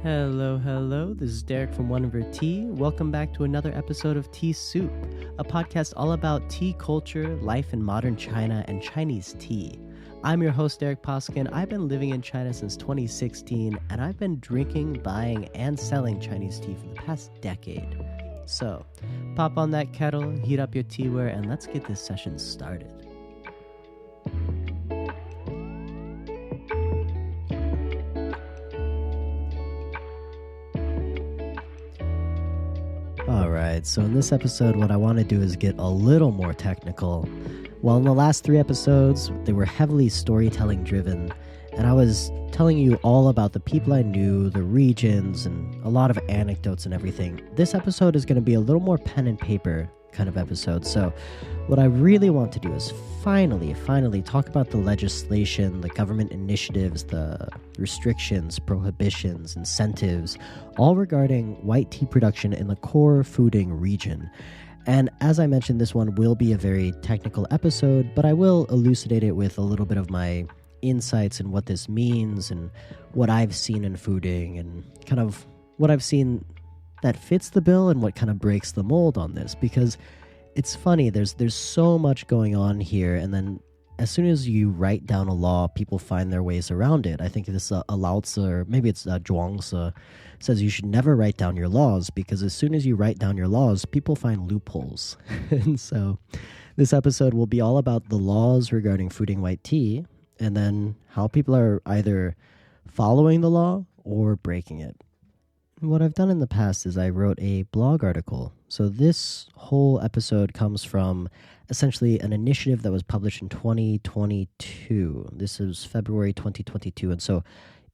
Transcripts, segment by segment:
Hello, hello. This is Derek from One River Tea. Welcome back to another episode of Tea Soup, a podcast all about tea culture, life in modern China, and Chinese tea. I'm your host, Derek Poskin. I've been living in China since 2016, and I've been drinking, buying, and selling Chinese tea for the past decade. So, pop on that kettle, heat up your teaware, and let's get this session started. Alright, so in this episode, what I want to do is get a little more technical. While in the last 3 episodes, they were heavily storytelling driven, and I was telling you all about the people I knew, the regions, and a lot of anecdotes and everything. This episode is going to be a little more pen and paper kind of episode. So what I really want to do is finally talk about the legislation, the government initiatives, the restrictions, prohibitions, incentives, all regarding white tea production in the core Fuding region. And as I mentioned, this one will be a very technical episode, but I will elucidate it with a little bit of my insights and what this means and what I've seen in Fuding and kind of what I've seen that fits the bill and what kind of breaks the mold on this, because it's funny, there's so much going on here, and then as soon as you write down a law, people find their ways around it. I think this a Lao Tzu, or maybe it's Zhuang Tzu, says you should never write down your laws, because as soon as you write down your laws, people find loopholes. And so this episode will be all about the laws regarding Fuding white tea, and then how people are either following the law or breaking it. What I've done in the past is I wrote a blog article. So this whole episode comes from essentially an initiative that was published in 2022. This is February 2022. And so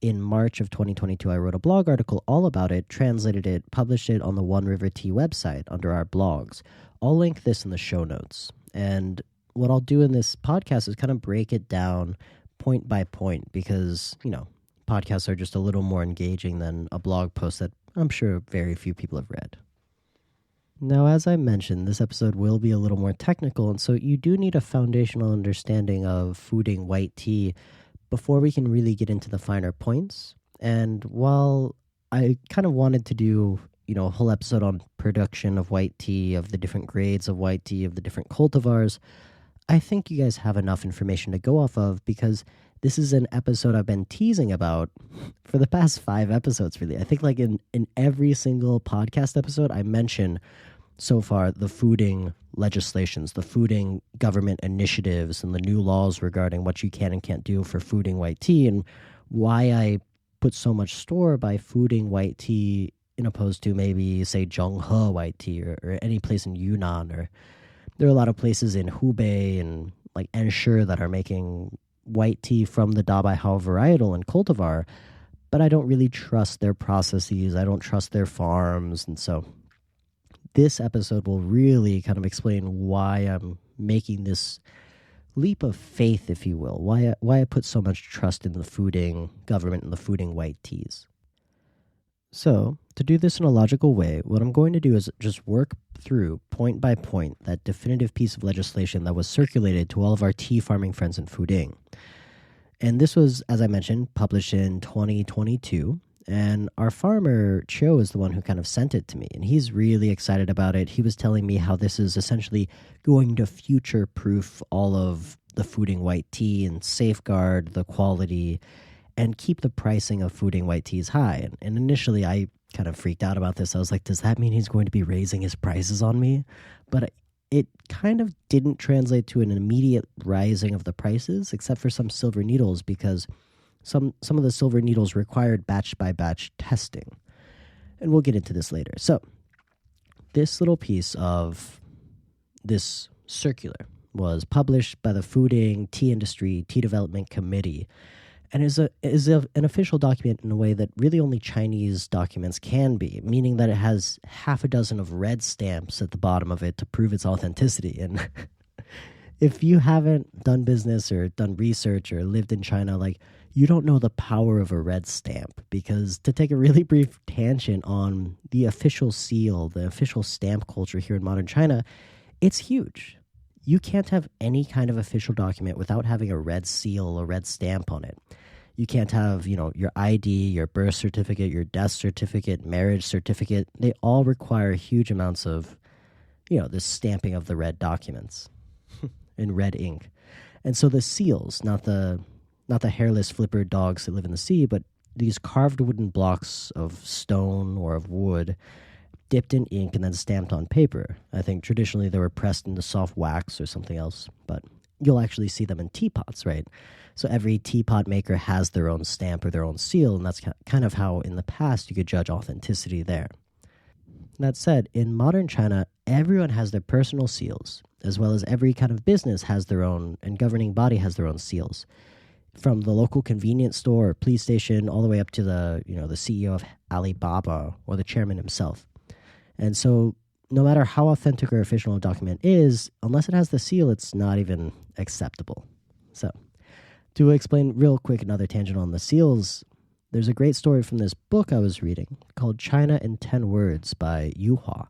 in March of 2022, I wrote a blog article all about it, translated it, published it on the One River Tea website under our blogs. I'll link this in the show notes. And what I'll do in this podcast is kind of break it down point by point because, podcasts are just a little more engaging than a blog post that I'm sure very few people have read. Now, as I mentioned, this episode will be a little more technical, and so you do need a foundational understanding of Fuding white tea before we can really get into the finer points. And while I kind of wanted to do, a whole episode on production of white tea, of the different grades of white tea, of the different cultivars, I think you guys have enough information to go off of because this is an episode I've been teasing about for the past 5 episodes, really. I think like in every single podcast episode, I mention so far the Fuding legislations, the Fuding government initiatives, and the new laws regarding what you can and can't do for Fuding white tea, and why I put so much store by Fuding white tea in opposed to maybe, say, Zhonghe white tea or any place in Yunnan. Or there are a lot of places in Hubei and like Ensure that are making white tea from the Dabaihao varietal and cultivar, but I don't really trust their processes. I don't trust their farms. And so this episode will really kind of explain why I'm making this leap of faith, if you will, why I put so much trust in the Fuding government and the Fuding white teas. So, to do this in a logical way, what I'm going to do is just work through, point by point, that definitive piece of legislation that was circulated to all of our tea farming friends in Fuding. And this was, as I mentioned, published in 2022, and our farmer, Cho, is the one who kind of sent it to me, and he's really excited about it. He was telling me how this is essentially going to future-proof all of the Fuding white tea and safeguard the quality and keep the pricing of Fuding white teas high. And initially, I kind of freaked out about this. I was like, does that mean he's going to be raising his prices on me? But it kind of didn't translate to an immediate rising of the prices, except for some silver needles, because some of the silver needles required batch-by-batch testing. And we'll get into this later. So this little piece of this circular was published by the Fuding Tea Industry Tea Development Committee, and is an official document in a way that really only Chinese documents can be, meaning that it has half a dozen of red stamps at the bottom of it to prove its authenticity. And if you haven't done business or done research or lived in China, like, you don't know the power of a red stamp, because to take a really brief tangent on the official seal, the official stamp culture here in modern China, it's huge. You can't have any kind of official document without having a red seal, a red stamp on it. You can't have, your ID, your birth certificate, your death certificate, marriage certificate. They all require huge amounts of, the stamping of the red documents in red ink. And so the seals, not the hairless flipper dogs that live in the sea, but these carved wooden blocks of stone or of wood dipped in ink and then stamped on paper. I think traditionally they were pressed into soft wax or something else, but you'll actually see them in teapots, right? So every teapot maker has their own stamp or their own seal, and that's kind of how in the past you could judge authenticity there. That said, in modern China, everyone has their personal seals, as well as every kind of business has their own, and governing body has their own seals. From the local convenience store or police station all the way up to the CEO of Alibaba or the chairman himself. And so no matter how authentic or official a document is, unless it has the seal, it's not even acceptable. So to explain real quick another tangent on the seals, there's a great story from this book I was reading called China in 10 Words by Yu Hua.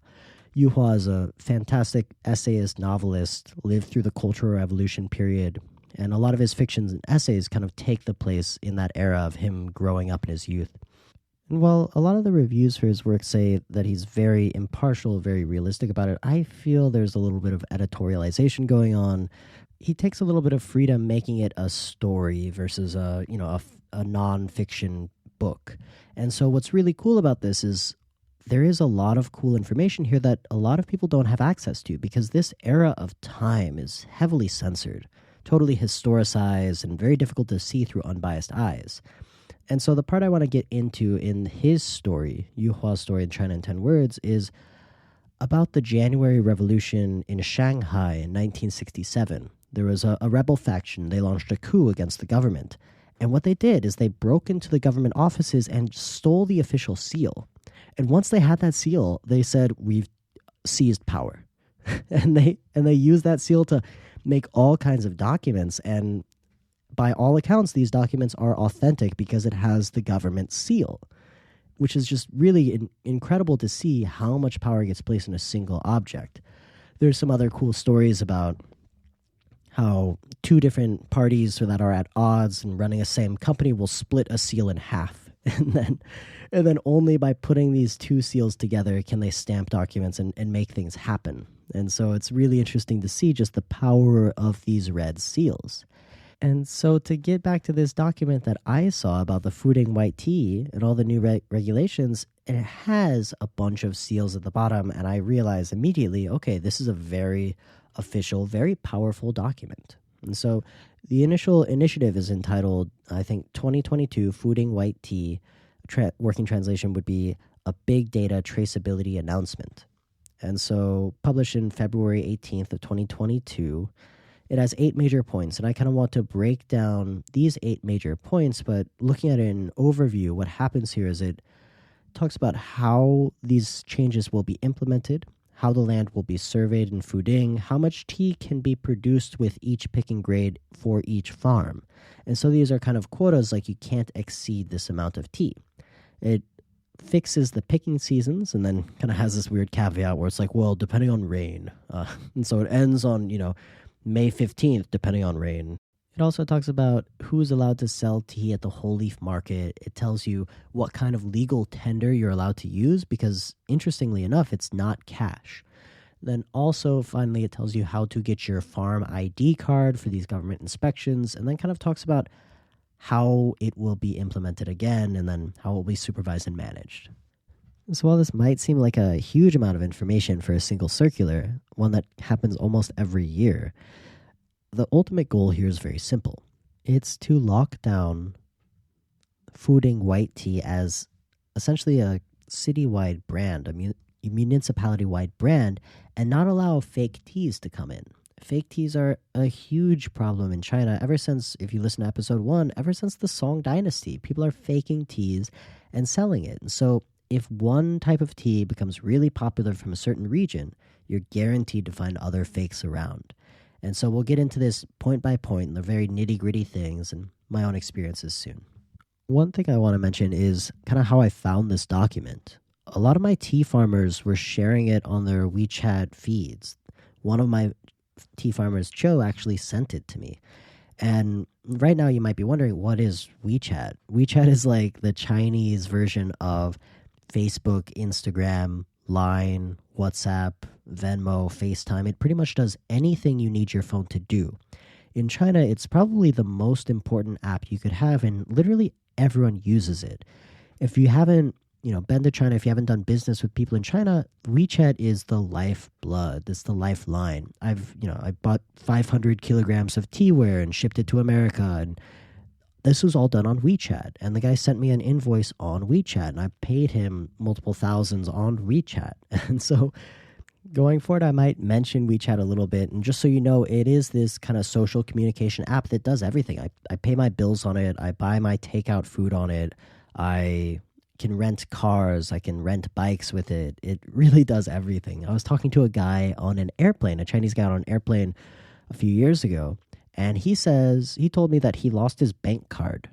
Yu Hua is a fantastic essayist, novelist, lived through the Cultural Revolution period, and a lot of his fictions and essays kind of take the place in that era of him growing up in his youth. And while a lot of the reviews for his work say that he's very impartial, very realistic about it, I feel there's a little bit of editorialization going on. He takes a little bit of freedom making it a story versus a non-fiction book. And so what's really cool about this is there is a lot of cool information here that a lot of people don't have access to because this era of time is heavily censored, totally historicized, and very difficult to see through unbiased eyes. And so the part I want to get into in his story, Yu Hua's story in China in 10 Words, is about the January Revolution in Shanghai in 1967. There was a rebel faction. They launched a coup against the government. And what they did is they broke into the government offices and stole the official seal. And once they had that seal, they said, we've seized power. and they used that seal to make all kinds of documents, and by all accounts, these documents are authentic because it has the government seal, which is just really incredible to see how much power gets placed in a single object. There's some other cool stories about how two different parties that are at odds and running a same company will split a seal in half. And then only by putting these two seals together can they stamp documents and make things happen. And so it's really interesting to see just the power of these red seals. And so to get back to this document that I saw about the Fuding white tea and all the new regulations, it has a bunch of seals at the bottom. And I realized immediately, okay, this is a very official, very powerful document. And so the initial initiative is entitled, I think, 2022 Fuding white tea. Working translation would be a big data traceability announcement. And so published in February 18th of 2022, it has 8 major points, and I kind of want to break down these 8 major points, but looking at it in overview, what happens here is it talks about how these changes will be implemented, how the land will be surveyed in Fuding, how much tea can be produced with each picking grade for each farm. And so these are kind of quotas, like you can't exceed this amount of tea. It fixes the picking seasons and then kind of has this weird caveat where it's like, well, depending on rain. And so it ends on, May 15th, depending on rain. It also talks about who's allowed to sell tea at the whole leaf market. It tells you what kind of legal tender you're allowed to use because, interestingly enough, it's not cash. Then also, finally, it tells you how to get your farm ID card for these government inspections, and then kind of talks about how it will be implemented again and then how it will be supervised and managed. So while this might seem like a huge amount of information for a single circular, one that happens almost every year, the ultimate goal here is very simple. It's to lock down Fuding white tea as essentially a citywide brand, a municipality-wide brand, and not allow fake teas to come in. Fake teas are a huge problem in China ever since, if you listen to episode 1, ever since the Song Dynasty. People are faking teas and selling it. And so if one type of tea becomes really popular from a certain region, you're guaranteed to find other fakes around. And so we'll get into this point by point, and the very nitty-gritty things and my own experiences soon. One thing I want to mention is kind of how I found this document. A lot of my tea farmers were sharing it on their WeChat feeds. One of my tea farmers, Cho, actually sent it to me. And right now, you might be wondering, what is WeChat? WeChat is like the Chinese version of Facebook, Instagram, Line, WhatsApp, Venmo, FaceTime. It pretty much does anything you need your phone to do. In China, it's probably the most important app you could have, and literally everyone uses it. If you haven't, been to China, if you haven't done business with people in China, WeChat is the lifeblood. It's the lifeline. I bought 500 kilograms of teaware and shipped it to America, and this was all done on WeChat. And the guy sent me an invoice on WeChat, and I paid him multiple thousands on WeChat. And so going forward, I might mention WeChat a little bit. And just so you know, it is this kind of social communication app that does everything. I pay my bills on it. I buy my takeout food on it. I can rent cars. I can rent bikes with it. It really does everything. I was talking to a guy on an airplane, a Chinese guy on an airplane a few years ago. And he told me that he lost his bank card,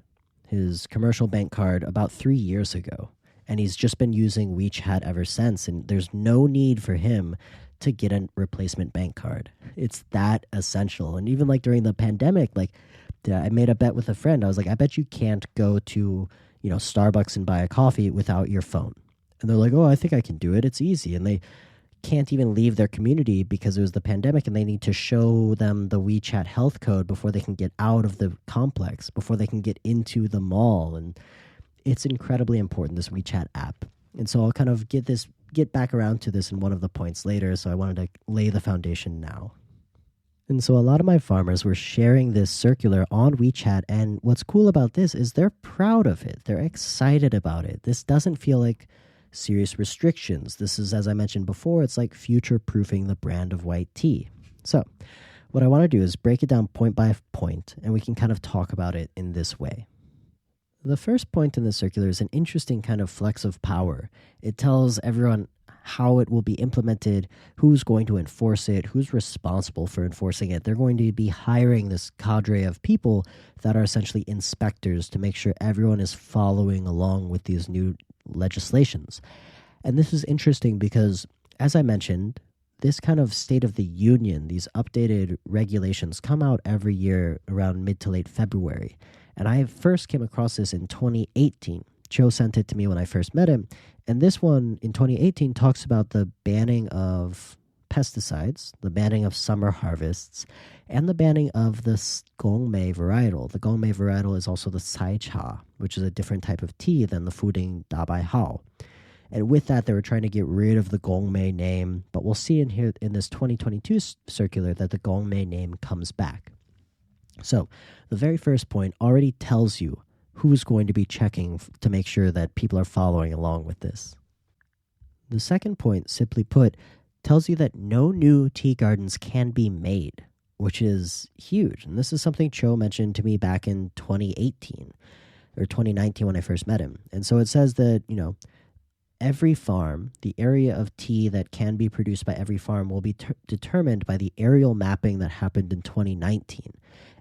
his commercial bank card, about 3 years ago. And he's just been using WeChat ever since. And there's no need for him to get a replacement bank card. It's that essential. And even like during the pandemic, I made a bet with a friend. I was like, I bet you can't go to, Starbucks and buy a coffee without your phone. And they're like, oh, I think I can do it. It's easy. And they can't even leave their community because it was the pandemic, and they need to show them the WeChat health code before they can get out of the complex, before they can get into the mall. And it's incredibly important, this WeChat app. And so I'll kind of get back around to this in one of the points later. So I wanted to lay the foundation now. And so a lot of my farmers were sharing this circular on WeChat. And what's cool about this is they're proud of it. They're excited about it. This doesn't feel like serious restrictions. This is, as I mentioned before, it's like future-proofing the brand of white tea. So what I want to do is break it down point by point, and we can kind of talk about it in this way. The first point in the circular is an interesting kind of flex of power. It tells everyone how it will be implemented, who's going to enforce it, who's responsible for enforcing it. They're going to be hiring this cadre of people that are essentially inspectors to make sure everyone is following along with these new legislations. And this is interesting because, as I mentioned, this kind of State of the Union, these updated regulations come out every year around mid to late February. And I first came across this in 2018. Joe sent it to me when I first met him. And this one in 2018 talks about the banning of pesticides, the banning of summer harvests, and the banning of the gongmei varietal. The gongmei varietal is also the sai cha, which is a different type of tea than the Fuding dabai hao. And with that, they were trying to get rid of the gongmei name, but we'll see in here in this 2022 circular that the gongmei name comes back. So the very first point already tells you who's going to be checking to make sure that people are following along with this. The second point, simply put, tells you that no new tea gardens can be made, which is huge. And this is something Cho mentioned to me back in 2018 or 2019 when I first met him. And so it says that, every farm, the area of tea that can be produced by every farm will be determined by the aerial mapping that happened in 2019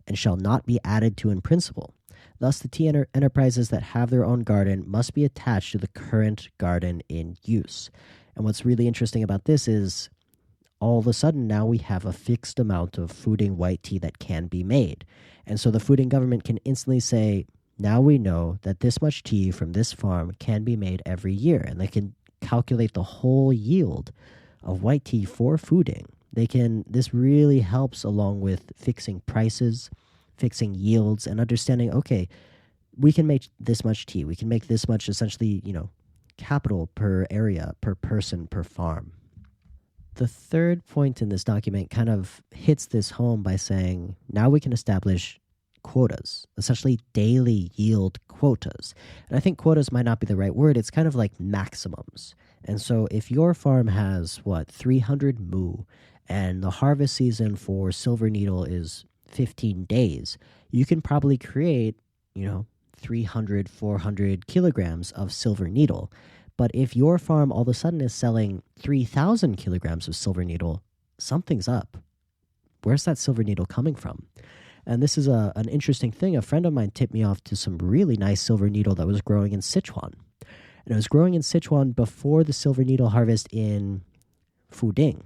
and shall not be added to in principle. Thus, the tea enterprises that have their own garden must be attached to the current garden in use. And what's really interesting about this is all of a sudden now we have a fixed amount of Fuding white tea that can be made. And so the Fuding government can instantly say, now we know that this much tea from this farm can be made every year. And they can calculate the whole yield of white tea for Fuding. This really helps along with fixing prices, fixing yields, and understanding, okay, we can make this much tea. We can make this much, essentially, capital per area, per person, per farm. The third point in this document kind of hits this home by saying, now we can establish quotas, essentially daily yield quotas. And I think quotas might not be the right word. It's kind of like maximums. And so if your farm has, 300 mu, and the harvest season for silver needle is 15 days, you can probably create, 300, 400 kilograms of silver needle. But if your farm all of a sudden is selling 3,000 kilograms of silver needle, something's up. Where's that silver needle coming from? And this is an interesting thing. A friend of mine tipped me off to some really nice silver needle that was growing in Sichuan. And it was growing in Sichuan before the silver needle harvest in Fuding.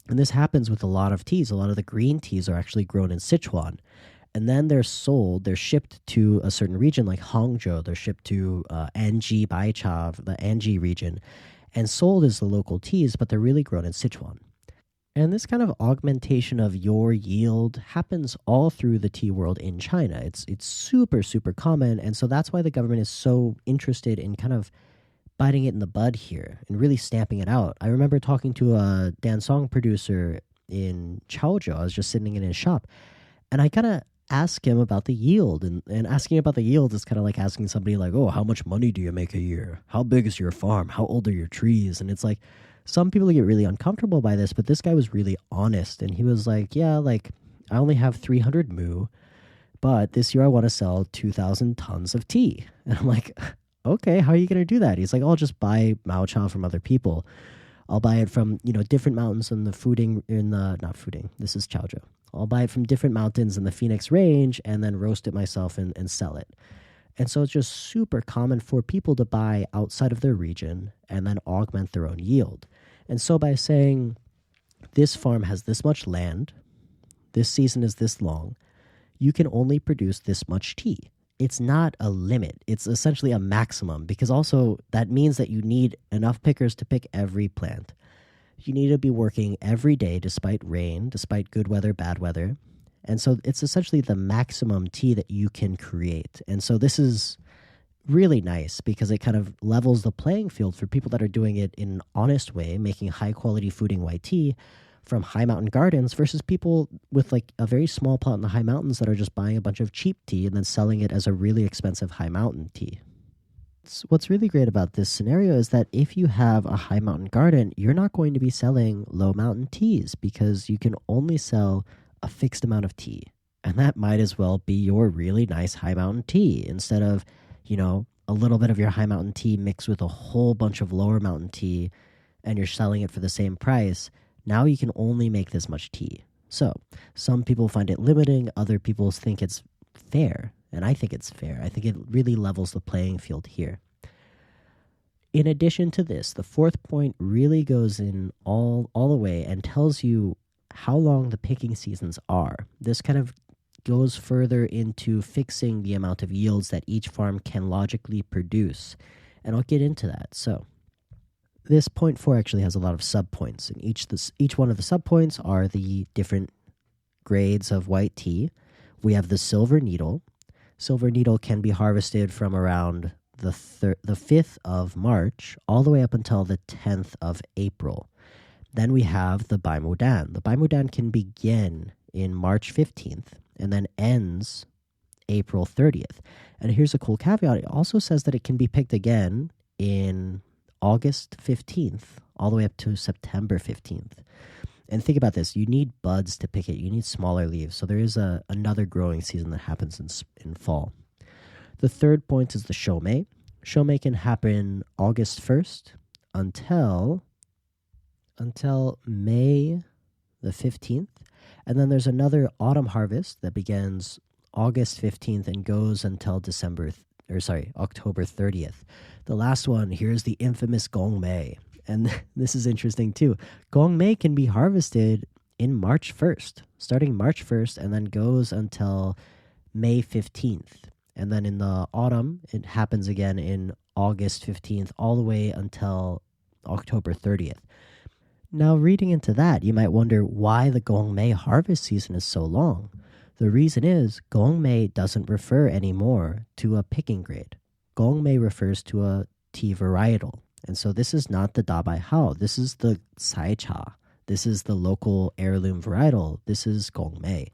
And this happens with a lot of teas. A lot of the green teas are actually grown in Sichuan. And then they're sold, they're shipped to a certain region like Hangzhou, they're shipped to Anji, Baicha, the Anji region, and sold as the local teas, but they're really grown in Sichuan. And this kind of augmentation of your yield happens all through the tea world in China. It's super, super common. And so that's why the government is so interested in kind of biting it in the bud here and really stamping it out. I remember talking to a dancong producer in Chaozhou. I was just sitting in his shop, and I kind of asked him about the yield. And asking about the yield is kind of like asking somebody like, oh, how much money do you make a year? How big is your farm? How old are your trees? And it's like, some people get really uncomfortable by this, but this guy was really honest. And he was like, yeah, like I only have 300 mu, but this year I want to sell 2,000 tons of tea. And I'm like, okay, how are you going to do that? He's like, I'll just buy Mao Cha from other people. I'll buy it from, different mountains in the Fuding, not Fuding, this is Chaozhou. I'll buy it from different mountains in the Phoenix Range and then roast it myself and sell it. And so it's just super common for people to buy outside of their region and then augment their own yield. And so by saying this farm has this much land, this season is this long, you can only produce this much tea. It's not a limit. It's essentially a maximum, because also that means that you need enough pickers to pick every plant. You need to be working every day despite rain, despite good weather, bad weather. And so it's essentially the maximum tea that you can create. And so this is really nice because it kind of levels the playing field for people that are doing it in an honest way, making high quality Fuding white tea from high mountain gardens versus people with like a very small plot in the high mountains that are just buying a bunch of cheap tea and then selling it as a really expensive high mountain tea. What's really great about this scenario is that if you have a high mountain garden, you're not going to be selling low mountain teas because you can only sell a fixed amount of tea. And that might as well be your really nice high mountain tea instead of, a little bit of your high mountain tea mixed with a whole bunch of lower mountain tea and you're selling it for the same price. Now you can only make this much tea. So some people find it limiting, other people think it's fair, and I think it's fair. I think it really levels the playing field here. In addition to this, the fourth point really goes in all the way and tells you how long the picking seasons are. This kind of goes further into fixing the amount of yields that each farm can logically produce. And I'll get into that. So this point 4 actually has a lot of subpoints, and each one of the subpoints are the different grades of white tea. We have the silver needle. Silver needle can be harvested from around the 5th of March all the way up until the 10th of April. Then we have the Baimudan. The Baimudan can begin in March 15th and then ends April 30th. And here's a cool caveat. It also says that it can be picked again in August 15th all the way up to September 15th. And think about this. You need buds to pick it. You need smaller leaves. So there is another growing season that happens in fall. The third point is the Shomei. Shomei can happen August 1st until May the 15th. And then there's another autumn harvest that begins August 15th and goes until October 30th. The last one, here's the infamous Gong Mei. And this is interesting too. Gong Mei can be harvested in March 1st, starting March 1st, and then goes until May 15th. And then in the autumn, it happens again in August 15th, all the way until October 30th. Now, reading into that, you might wonder why the Gong Mei harvest season is so long. The reason is Gong Mei doesn't refer anymore to a picking grade. Gong Mei refers to a tea varietal. And so this is not the Da Bai Hao. This is the Sai Cha. This is the local heirloom varietal. This is Gong Mei.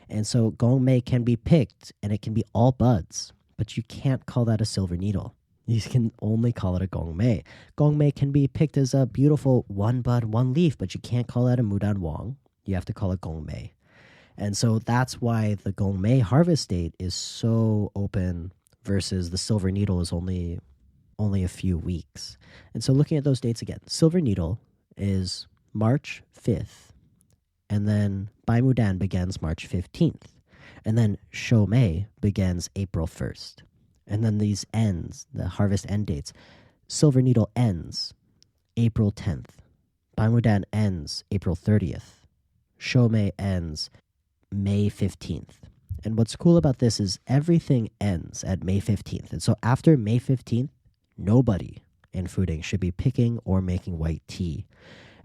And so Gong Mei can be picked, and it can be all buds, but you can't call that a silver needle. You can only call it a Gong Mei. Gong Mei can be picked as a beautiful one bud, one leaf, but you can't call that a Mudan Wang. You have to call it Gong Mei. And so that's why the Gong Mei harvest date is so open versus the silver needle is only a few weeks. And so looking at those dates again, silver needle is March 5th, and then Baimudan begins March 15th, and then Shomei begins April 1st. And then these ends, the harvest end dates. Silver needle ends April 10th. Baimudan ends April 30th. Shomei ends May 15th. And what's cool about this is everything ends at May 15th. And so after May 15th, nobody in Fuding should be picking or making white tea.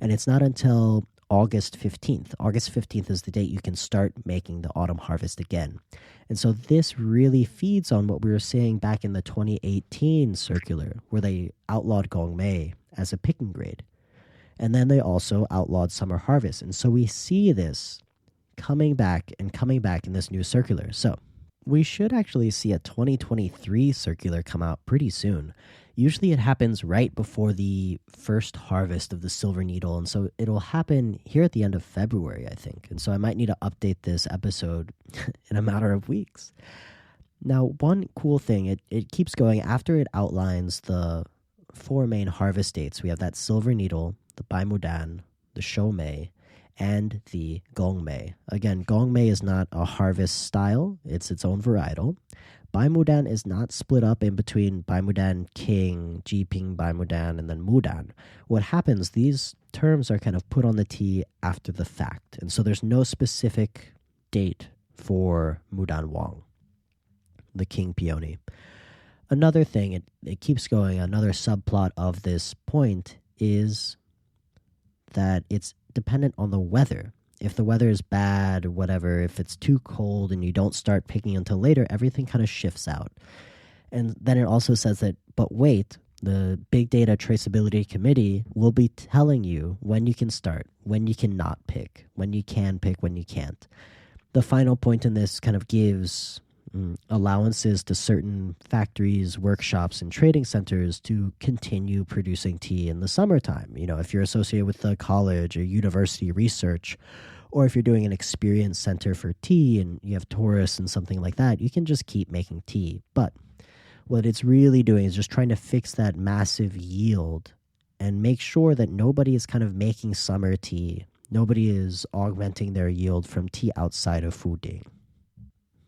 And it's not until August 15th. August 15th is the date you can start making the autumn harvest again. And so this really feeds on what we were saying back in the 2018 circular, where they outlawed gong mei as a picking grade. And then they also outlawed summer harvest. And so we see this coming back in this new circular. So we should actually see a 2023 circular come out pretty soon. Usually it happens right before the first harvest of the silver needle, and so it'll happen here at the end of February, I think. And so I might need to update this episode in a matter of weeks. Now, one cool thing, it keeps going after it outlines the 4 main harvest dates. We have that silver needle, the baimudan, the shoumei, and the gongmei. Again, gongmei is not a harvest style, it's its own varietal. Baimudan is not split up in between Baimudan King, Jiping Baimudan, and then Mudan. What happens, these terms are kind of put on the tea after the fact. And so there's no specific date for Mudan Wang, the King Peony. Another thing, it keeps going, another subplot of this point is that it's dependent on the weather. If the weather is bad or whatever, if it's too cold and you don't start picking until later, everything kind of shifts out. And then it also says that, but wait, the Big Data Traceability Committee will be telling you when you can start, when you cannot pick, when you can pick, when you can't. The final point in this kind of gives allowances to certain factories, workshops, and trading centers to continue producing tea in the summertime. You know, if you're associated with the college or university research, or if you're doing an experience center for tea and you have tourists and something like that, you can just keep making tea. But what it's really doing is just trying to fix that massive yield and make sure that nobody is kind of making summer tea. Nobody is augmenting their yield from tea outside of Fuding.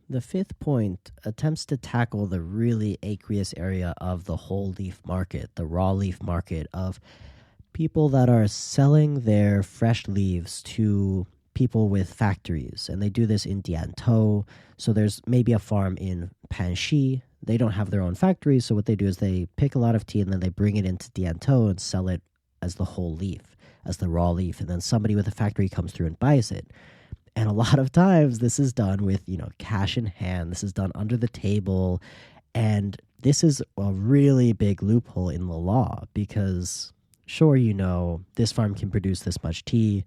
The fifth point attempts to tackle the really aqueous area of the whole leaf market, the raw leaf market, of people that are selling their fresh leaves to people with factories. And they do this in Diantou. So there's maybe a farm in Panxi. They don't have their own factory, so what they do is they pick a lot of tea and then they bring it into Diantou and sell it as the whole leaf, as the raw leaf. And then somebody with a factory comes through and buys it. And a lot of times this is done with, cash in hand. This is done under the table. And this is a really big loophole in the law because, sure, this farm can produce this much tea.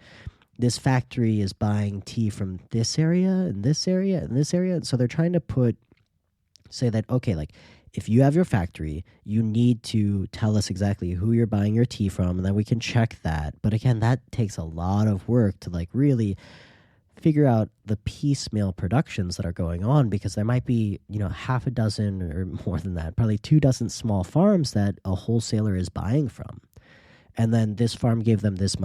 This factory is buying tea from this area and this area and this area. And so they're trying to say that, okay, like if you have your factory, you need to tell us exactly who you're buying your tea from, and then we can check that. But again, that takes a lot of work to really figure out the piecemeal productions that are going on, because there might be, half a dozen or more than that, probably 24 small farms that a wholesaler is buying from. And then this farm gave them this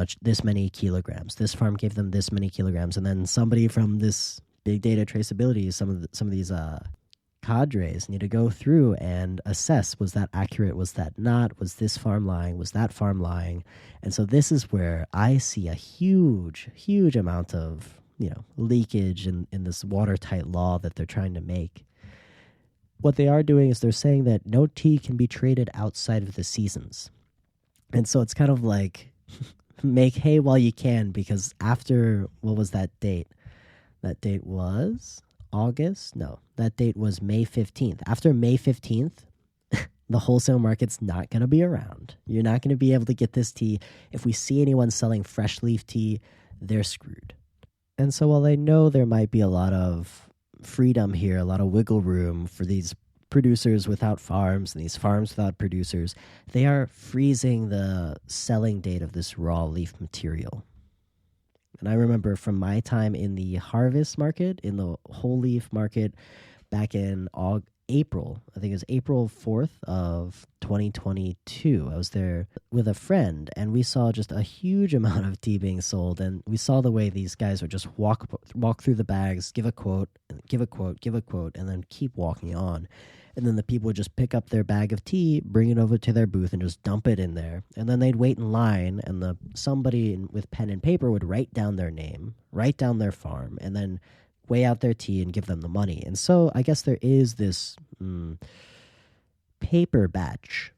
many kilograms. This farm gave them this many kilograms. And then somebody from this big data traceability, some of these cadres need to go through and assess, was that accurate? Was that not? Was this farm lying? Was that farm lying? And so this is where I see a huge, huge amount of leakage in this watertight law that they're trying to make. What they are doing is they're saying that no tea can be traded outside of the seasons. And so it's kind of like make hay while you can, because after, what was that date? That date was August? No, that date was May 15th. After May 15th, the wholesale market's not going to be around. You're not going to be able to get this tea. If we see anyone selling fresh leaf tea, they're screwed. And so while I know there might be a lot of freedom here, a lot of wiggle room for these producers without farms and these farms without producers, they are freezing the selling date of this raw leaf material. And I remember from my time in the harvest market, in the whole leaf market, back in April, I think it was April 4th of 2022. I was there with a friend, and we saw just a huge amount of tea being sold, and we saw the way these guys would just walk through the bags, give a quote, and then keep walking on. And then the people would just pick up their bag of tea, bring it over to their booth, and just dump it in there. And then they'd wait in line, and somebody with pen and paper would write down their name, write down their farm, and then weigh out their tea and give them the money. And so I guess there is this paper batch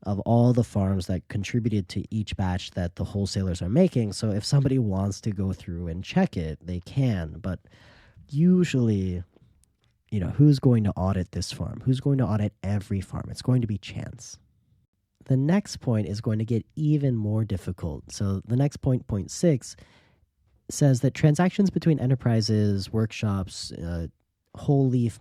of all the farms that contributed to each batch that the wholesalers are making. So if somebody wants to go through and check it, they can. But usually, who's going to audit this farm? Who's going to audit every farm? It's going to be chance. The next point is going to get even more difficult. So the next point 6, says that transactions between enterprises, workshops, whole leaf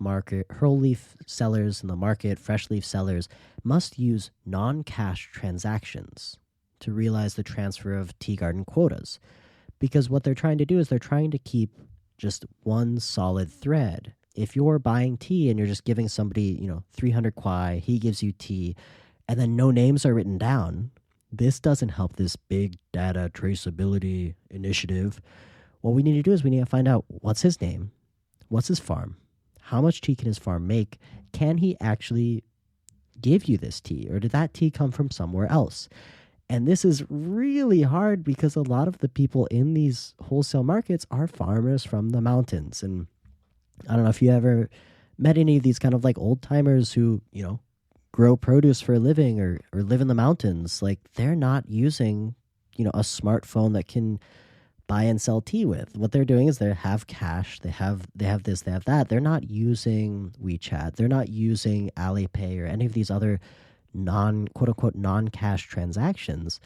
sellers in the market, fresh leaf sellers must use non-cash transactions to realize the transfer of tea garden quotas. Because what they're trying to do is they're trying to keep just one solid thread. If you're buying tea and you're just giving somebody, 300 kwai, he gives you tea, and then no names are written down, this doesn't help this big data traceability initiative. What we need to do is we need to find out what's his name, what's his farm, how much tea can his farm make, can he actually give you this tea, or did that tea come from somewhere else? And this is really hard because a lot of the people in these wholesale markets are farmers from the mountains. And I don't know if you ever met any of these kind of like old timers who, grow produce for a living or live in the mountains. Like, they're not using, a smartphone that can buy and sell tea with. What they're doing is they have cash, they have this, they have that. They're not using WeChat, they're not using Alipay or any of these other quote unquote non-cash transactions.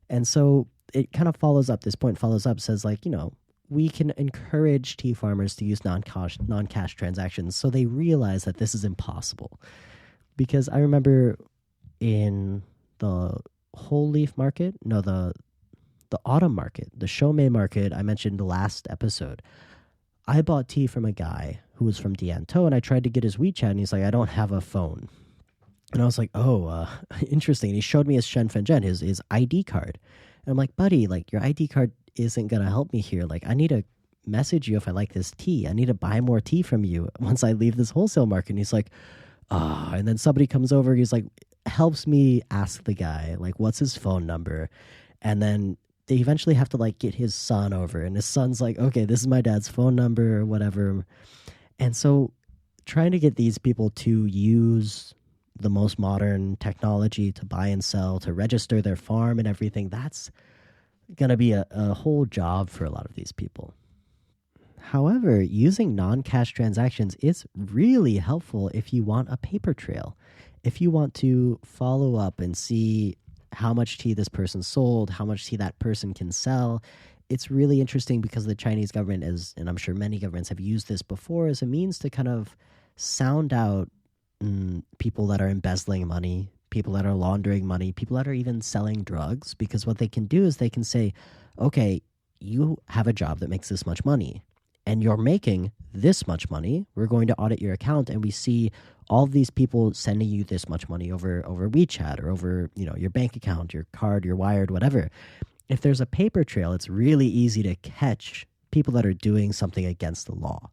And so it kind of follows up, this point follows up, says like, we can encourage tea farmers to use non-cash transactions so they realize that this is impossible. Because I remember in the whole leaf market, the autumn market, the Shomei market I mentioned the last episode, I bought tea from a guy who was from Diantou, and I tried to get his WeChat, and he's like, I don't have a phone. And I was like, oh, interesting. And he showed me his Shenfenzhen, his ID card. And I'm like, buddy, like, your ID card isn't going to help me here. Like, I need to message you if I like this tea. I need to buy more tea from you once I leave this wholesale market. And he's like, and then somebody comes over, he's like, helps me ask the guy, like, what's his phone number? And then they eventually have to like get his son over, and his son's like, okay, this is my dad's phone number or whatever. And so trying to get these people to use the most modern technology to buy and sell, to register their farm and everything, that's going to be a whole job for a lot of these people. However, using non-cash transactions is really helpful if you want a paper trail. If you want to follow up and see how much tea this person sold, how much tea that person can sell, it's really interesting because the Chinese government is, and I'm sure many governments have used this before, as a means to kind of sound out people that are embezzling money, people that are laundering money, people that are even selling drugs, because what they can do is they can say, okay, you have a job that makes this much money, and you're making this much money. We're going to audit your account, and we see all of these people sending you this much money over WeChat or over, your bank account, your card, your wired, whatever. If there's a paper trail, it's really easy to catch people that are doing something against the law.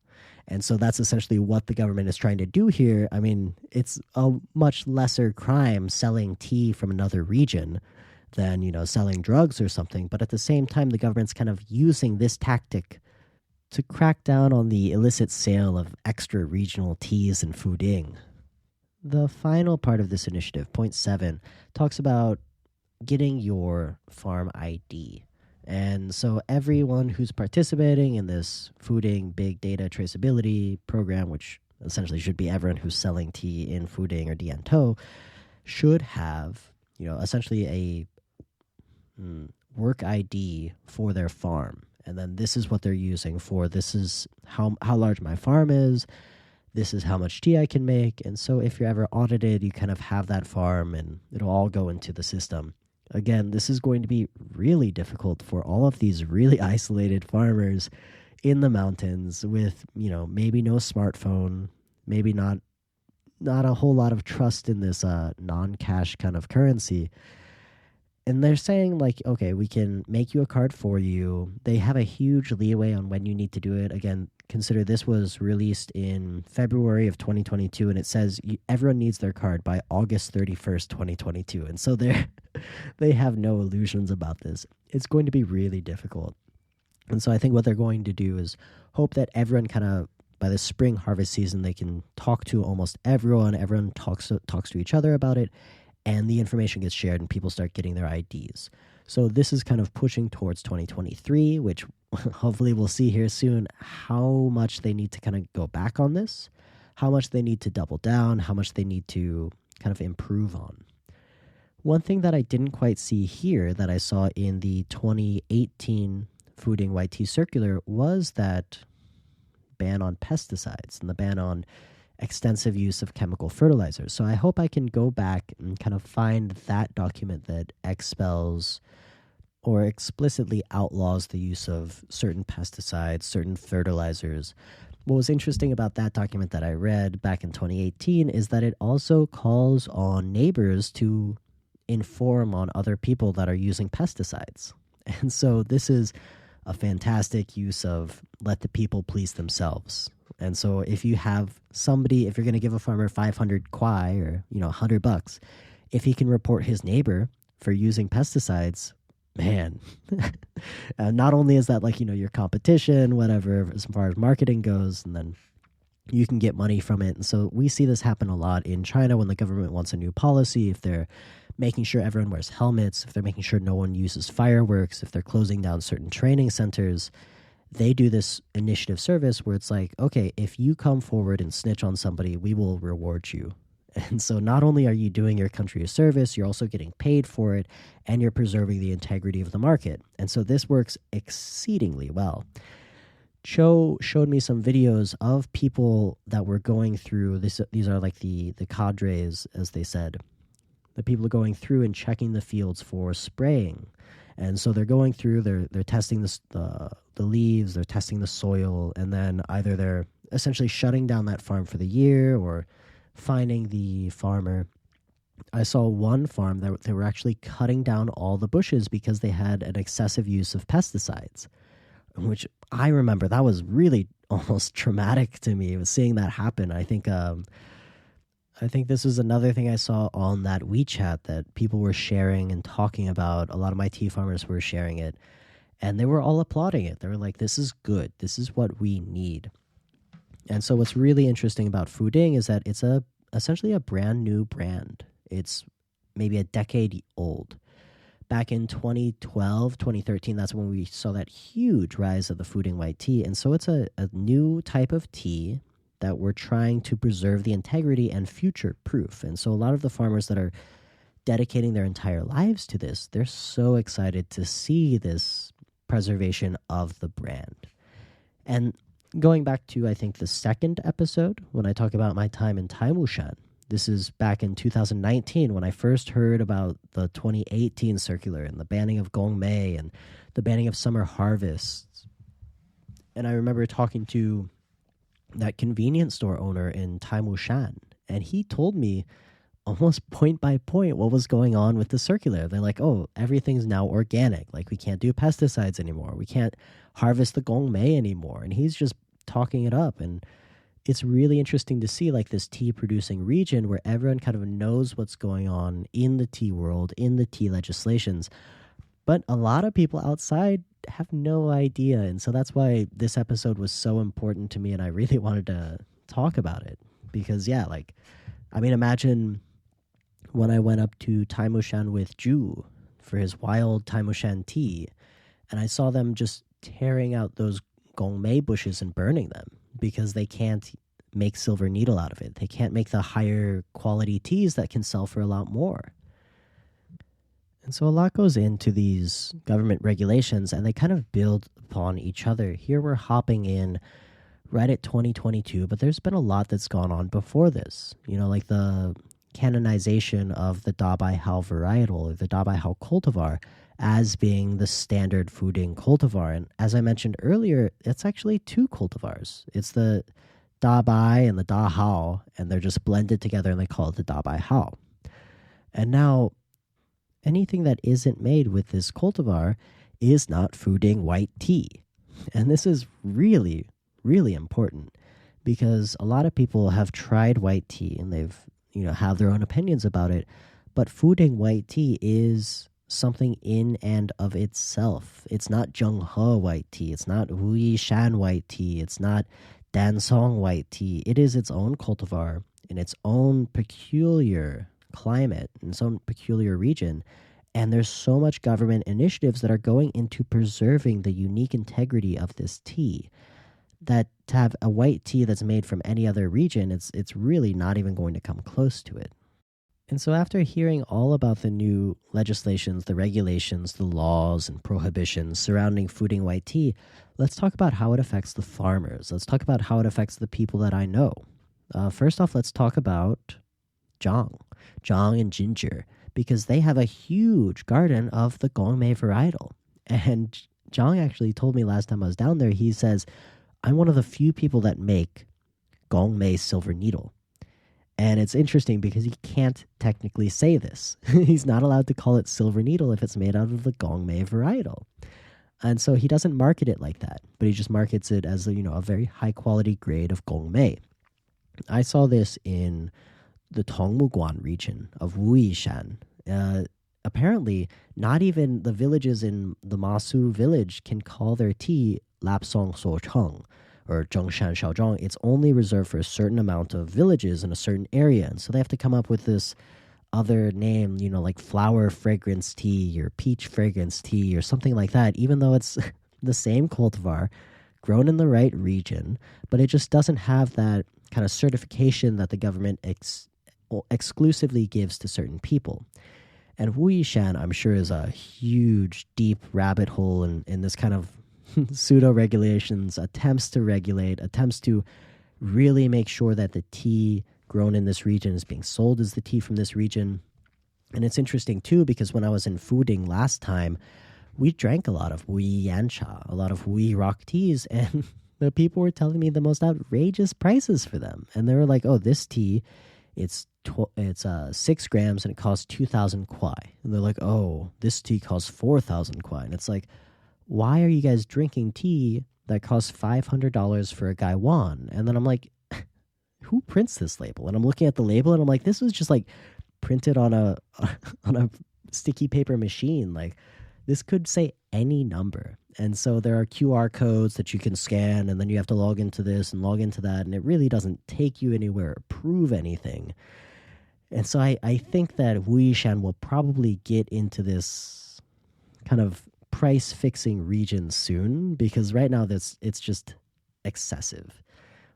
And so that's essentially what the government is trying to do here. I mean, it's a much lesser crime selling tea from another region than, selling drugs or something. But at the same time, the government's kind of using this tactic to crack down on the illicit sale of extra regional teas and Fuding. The final part of this initiative, point 7, talks about getting your farm ID. And so everyone who's participating in this Fuding big data traceability program, which essentially should be everyone who's selling tea in Fuding or Diantou, should have, essentially a work ID for their farm. And then this is what they're using for, this is how large my farm is, this is how much tea I can make. And so if you're ever audited, you kind of have that farm and it'll all go into the system. Again, this is going to be really difficult for all of these really isolated farmers in the mountains with, maybe no smartphone, maybe not a whole lot of trust in this non-cash kind of currency. And they're saying, like, okay, we can make you a card for you. They have a huge leeway on when you need to do it. Again, consider this was released in February of 2022, and it says everyone needs their card by August 31st, 2022. And so they have no illusions about this. It's going to be really difficult. And so I think what they're going to do is hope that everyone kind of, by the spring harvest season, they can talk to almost everyone. Everyone talks to each other about it, and the information gets shared and people start getting their IDs. So this is kind of pushing towards 2023, which hopefully we'll see here soon how much they need to kind of go back on this, how much they need to double down, how much they need to kind of improve on. One thing that I didn't quite see here that I saw in the 2018 Fuding White Tea Circular was that ban on pesticides and the ban on extensive use of chemical fertilizers. So I hope I can go back and kind of find that document that expels or explicitly outlaws the use of certain pesticides, certain fertilizers. What was interesting about that document that I read back in 2018 is that it also calls on neighbors to inform on other people that are using pesticides. And so this is a fantastic use of let the people please themselves. And so if you have somebody, if you're going to give a farmer 500 kwai or, $100, if he can report his neighbor for using pesticides, man, not only is that your competition, whatever, as far as marketing goes, and then you can get money from it. And so we see this happen a lot in China when the government wants a new policy, if they're making sure everyone wears helmets, if they're making sure no one uses fireworks, if they're closing down certain training centers, they do this initiative service where it's like, okay, if you come forward and snitch on somebody, we will reward you. And so not only are you doing your country a service, you're also getting paid for it, and you're preserving the integrity of the market. And so this works exceedingly well. Cho showed me some videos of people that were going through this. These are like the cadres, as they said. The people are going through and checking the fields for spraying. And so they're going through, they're testing the leaves, they're testing the soil, and then either they're essentially shutting down that farm for the year or finding the farmer. I saw one farm that they were actually cutting down all the bushes because they had an excessive use of pesticides, which I remember that was really almost traumatic to me. Was seeing that happen. I think this was another thing I saw on that WeChat that people were sharing and talking about. A lot of my tea farmers were sharing it, and they were all applauding it. They were like, this is good. This is what we need. And so what's really interesting about Fuding is that it's essentially a brand new brand. It's maybe a decade old. Back in 2012, 2013, that's when we saw that huge rise of the Fuding white tea. And so it's a new type of tea that we're trying to preserve the integrity and future-proof. And so a lot of the farmers that are dedicating their entire lives to this, they're so excited to see this preservation of the brand. And going back to, I think, the second episode, when I talk about my time in Taimushan, this is back in 2019 when I first heard about the 2018 circular and the banning of gongmei and the banning of summer harvests. And I remember talking to that convenience store owner in Taimushan, and he told me almost point by point what was going on with the circular. They're like, oh, everything's now organic. Like, we can't do pesticides anymore. We can't harvest the gongmei anymore. And he's just talking it up. And it's really interesting to see like this tea producing region where everyone kind of knows what's going on in the tea world, in the tea legislations. But a lot of people outside have no idea. And so that's why this episode was so important to me. And I really wanted to talk about it because, yeah, like, I mean, imagine when I went up to Taimushan with Ju for his wild Taimushan tea, and I saw them just tearing out those gongmei bushes and burning them because they can't make silver needle out of it. They can't make the higher quality teas that can sell for a lot more. And so a lot goes into these government regulations, and they kind of build upon each other. Here we're hopping in right at 2022, but there's been a lot that's gone on before this. You know, like the canonization of the Dabai Hao varietal, or the Dabai Hao cultivar, as being the standard Fuding cultivar. And as I mentioned earlier, it's actually two cultivars. It's the Dabai and the Da Hao, and they're just blended together, and they call it the Dabai Hao. And now, anything that isn't made with this cultivar is not Fuding white tea. And this is really, really important because a lot of people have tried white tea and they've, have their own opinions about it. But Fuding white tea is something in and of itself. It's not Zhenghe white tea. It's not Huishan white tea. It's not Dansong white tea. It is its own cultivar in its own peculiar climate, in its own peculiar region. And there's so much government initiatives that are going into preserving the unique integrity of this tea that to have a white tea that's made from any other region, it's really not even going to come close to it. And so after hearing all about the new legislations, the regulations, the laws, and prohibitions surrounding Fuding white tea, let's talk about how it affects the farmers. Let's talk about how it affects the people that I know. First off, let's talk about Zhang and Ginger, because they have a huge garden of the Gongmei varietal. And Zhang actually told me last time I was down there, he says, I'm one of the few people that make Gongmei silver needle. And it's interesting because he can't technically say this. He's not allowed to call it silver needle if it's made out of the Gongmei varietal. And so he doesn't market it like that, but he just markets it as a very high quality grade of Gongmei. I saw this in the Tongmuguan region of Wuishan. Apparently, not even the villages in the Masu village can call their tea Lapsong Socheng or Zhengshan Xiaozhong. It's only reserved for a certain amount of villages in a certain area. And so they have to come up with this other name, like flower fragrance tea or peach fragrance tea or something like that, even though it's the same cultivar grown in the right region, but it just doesn't have that kind of certification that the government exclusively gives to certain people. And Wuishan, I'm sure, is a huge, deep rabbit hole in this kind of pseudo-regulations, attempts to regulate, attempts to really make sure that the tea grown in this region is being sold as the tea from this region. And it's interesting, too, because when I was in Fuding last time, we drank a lot of Hui Yancha, a lot of Hui rock teas, and the people were telling me the most outrageous prices for them. And they were like, oh, this tea, it's 6 grams and it costs 2,000 kwai. And they're like, oh, this tea costs 4,000 kwai. And it's like, why are you guys drinking tea that costs $500 for a gaiwan? And then I'm like, who prints this label? And I'm looking at the label and I'm like, this was just like printed on a sticky paper machine. Like, this could say any number. And so there are QR codes that you can scan, and then you have to log into this and log into that, and it really doesn't take you anywhere or prove anything. And so I think that Wuishan will probably get into this kind of price fixing region soon, because right now it's just excessive.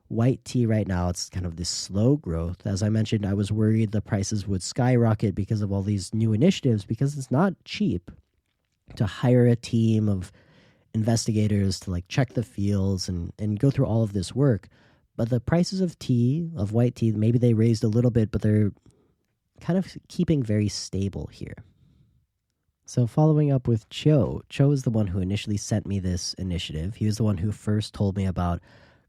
White tea right now, it's kind of this slow growth. As I mentioned, I was worried the prices would skyrocket because of all these new initiatives, because it's not cheap to hire a team of investigators to check the fields and go through all of this work. But the prices of tea, of white tea, maybe they raised a little bit, but they're kind of keeping very stable here. So following up with Cho is the one who initially sent me this initiative. He was the one who first told me about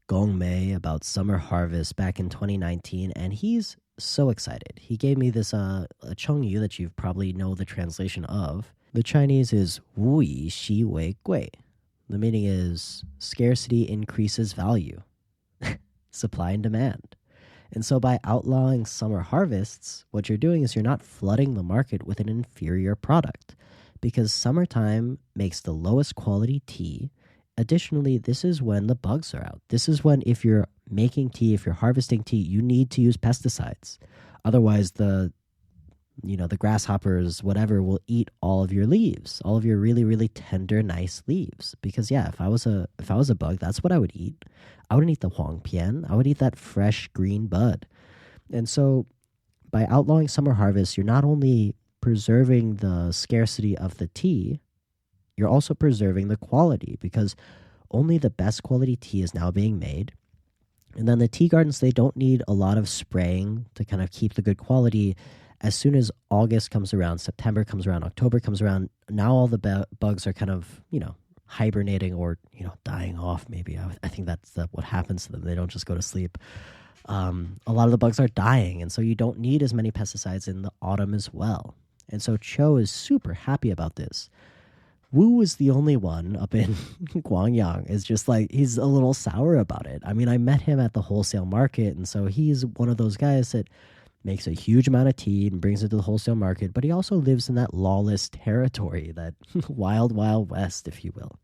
Gongmei, about summer harvest back in 2019, and he's so excited. He gave me this a chengyu that you probably know the translation of. The Chinese is Wu Yi Xi Wei Gui. The meaning is scarcity increases value, supply and demand. And so by outlawing summer harvests, what you're doing is you're not flooding the market with an inferior product, because summertime makes the lowest quality tea. Additionally, this is when the bugs are out. This is when, if you're making tea, if you're harvesting tea, you need to use pesticides. Otherwise, the grasshoppers, whatever, will eat all of your leaves, all of your really, really tender, nice leaves. Because if I was a bug, that's what I would eat. I wouldn't eat the huangpian. I would eat that fresh green bud. And so by outlawing summer harvest, you're not only preserving the scarcity of the tea, you're also preserving the quality, because only the best quality tea is now being made. And then the tea gardens, they don't need a lot of spraying to kind of keep the good quality. As soon as August comes around, September comes around, October comes around, now all the bugs are kind of, hibernating or, dying off maybe. I think that's what happens to them. They don't just go to sleep. A lot of the bugs are dying, and so you don't need as many pesticides in the autumn as well. And so Cho is super happy about this. Wu is the only one up in Guangyang. Is just he's a little sour about it. I mean, I met him at the wholesale market, and so he's one of those guys that makes a huge amount of tea and brings it to the wholesale market, but he also lives in that lawless territory, that wild, wild west, if you will.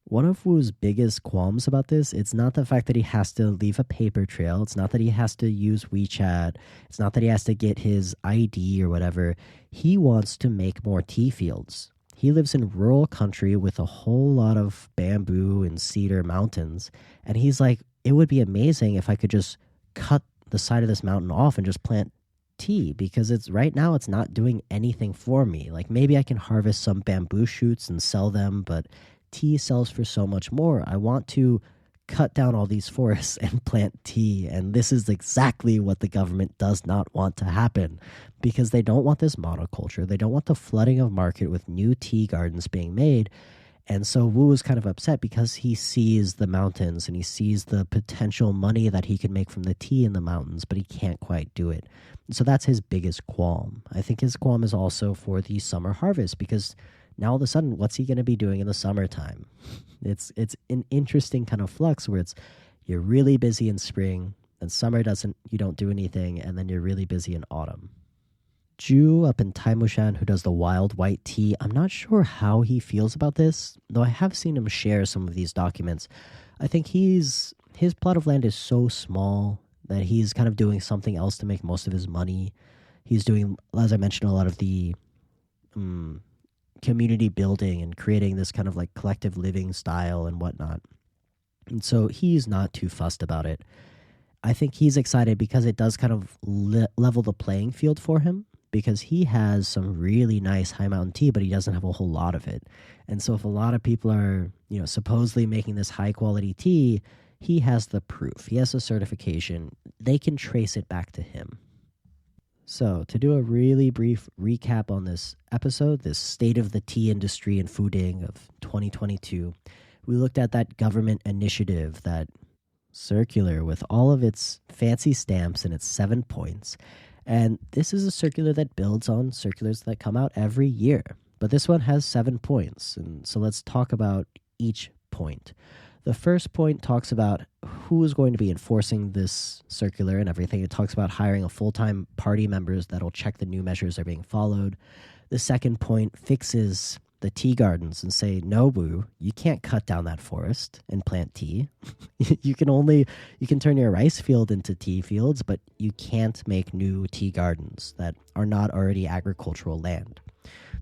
One of Wu's biggest qualms about this, it's not the fact that he has to leave a paper trail. It's not that he has to use WeChat. It's not that he has to get his ID or whatever. He wants to make more tea fields. He lives in rural country with a whole lot of bamboo and cedar mountains. And he's like, it would be amazing if I could just cut the side of this mountain off and just plant tea, because it's right now it's not doing anything for me. Like maybe I can harvest some bamboo shoots and sell them, but tea sells for so much more. I want to cut down all these forests and plant tea. And this is exactly what the government does not want to happen, because they don't want this monoculture. They don't want the flooding of market with new tea gardens being made. And so Wu is kind of upset because he sees the mountains and he sees the potential money that he could make from the tea in the mountains, but he can't quite do it. And so that's his biggest qualm. I think his qualm is also for the summer harvest, because now all of a sudden, what's he going to be doing in the summertime? It's an interesting kind of flux where it's you're really busy in spring, and summer you don't do anything, and then you're really busy in autumn. Ju up in Taimushan, who does the wild white tea, I'm not sure how he feels about this, though I have seen him share some of these documents. I think his plot of land is so small that he's kind of doing something else to make most of his money. He's doing, as I mentioned, a lot of the community building and creating this kind of like collective living style and whatnot. And so he's not too fussed about it. I think he's excited because it does kind of level the playing field for him, because he has some really nice high mountain tea, but he doesn't have a whole lot of it. And so if a lot of people are, supposedly making this high quality tea, he has the proof. He has the certification. They can trace it back to him. So, to do a really brief recap on this episode, this state of the tea industry and Fuding of 2022, we looked at that government initiative, that circular with all of its fancy stamps and its 7 points. And this is a circular that builds on circulars that come out every year. But this one has 7 points. And so let's talk about each point. The first point talks about who is going to be enforcing this circular and everything. It talks about hiring a full-time party members that'll check the new measures are being followed. The second point fixes the tea gardens and say, no, Wu, you can't cut down that forest and plant tea. You can turn your rice field into tea fields, but you can't make new tea gardens that are not already agricultural land.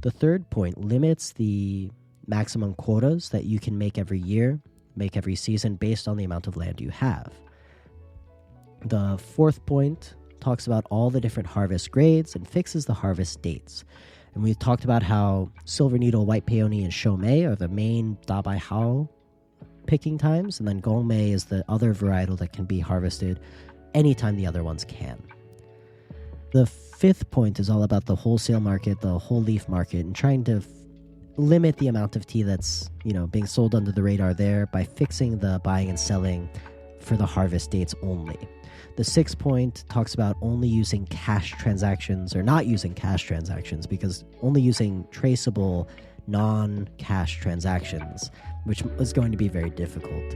The third point limits the maximum quotas that you can make every year, make every season based on the amount of land you have. The fourth point talks about all the different harvest grades and fixes the harvest dates. And we've talked about how Silver Needle, White Peony, and Shomei are the main Dabai Hao picking times, and then Gongmei is the other varietal that can be harvested anytime the other ones can. The fifth point is all about the wholesale market, the whole leaf market, and trying to limit the amount of tea that's, being sold under the radar there by fixing the buying and selling for the harvest dates only. The sixth point talks about only using cash transactions, or not using cash transactions, because only using traceable non-cash transactions, which is going to be very difficult.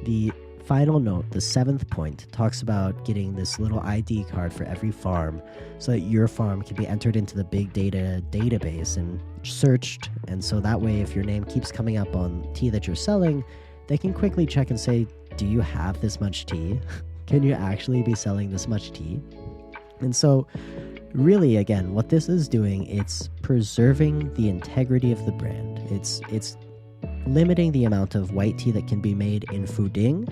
The final note, the seventh point, talks about getting this little ID card for every farm so that your farm can be entered into the big data database and searched. And so that way, if your name keeps coming up on tea that you're selling, they can quickly check and say, do you have this much tea? Can you actually be selling this much tea? And so really, again, what this is doing, it's preserving the integrity of the brand. It's limiting the amount of white tea that can be made in Fuding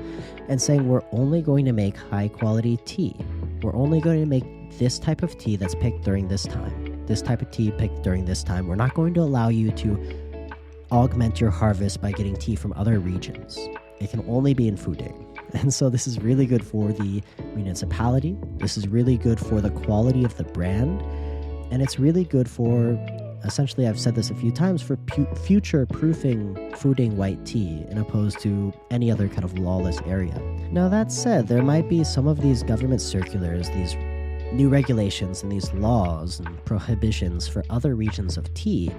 and saying we're only going to make high quality tea. We're only going to make this type of tea that's picked during this time. This type of tea picked during this time. We're not going to allow you to augment your harvest by getting tea from other regions. It can only be in Fuding. And so this is really good for the municipality. This is really good for the quality of the brand. And it's really good for, essentially, I've said this a few times, for future-proofing Fuding white tea in opposed to any other kind of lawless area. Now, that said, there might be some of these government circulars, these new regulations and these laws and prohibitions for other regions of tea.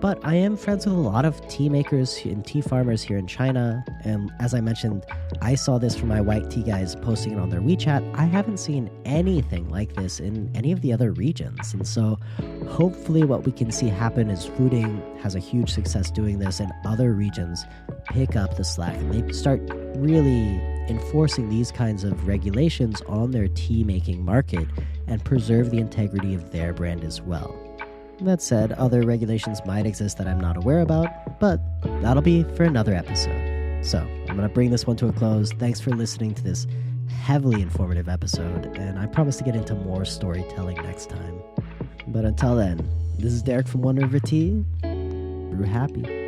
But I am friends with a lot of tea makers and tea farmers here in China, and as I mentioned, I saw this from my white tea guys posting it on their WeChat. I haven't seen anything like this in any of the other regions, and so hopefully what we can see happen is Fuding has a huge success doing this, and other regions pick up the slack and they start really enforcing these kinds of regulations on their tea making market and preserve the integrity of their brand as well. That said, other regulations might exist that I'm not aware about, but that'll be for another episode. So, I'm going to bring this one to a close. Thanks for listening to this heavily informative episode, and I promise to get into more storytelling next time. But until then, this is Derek from One River Tea. Brew happy.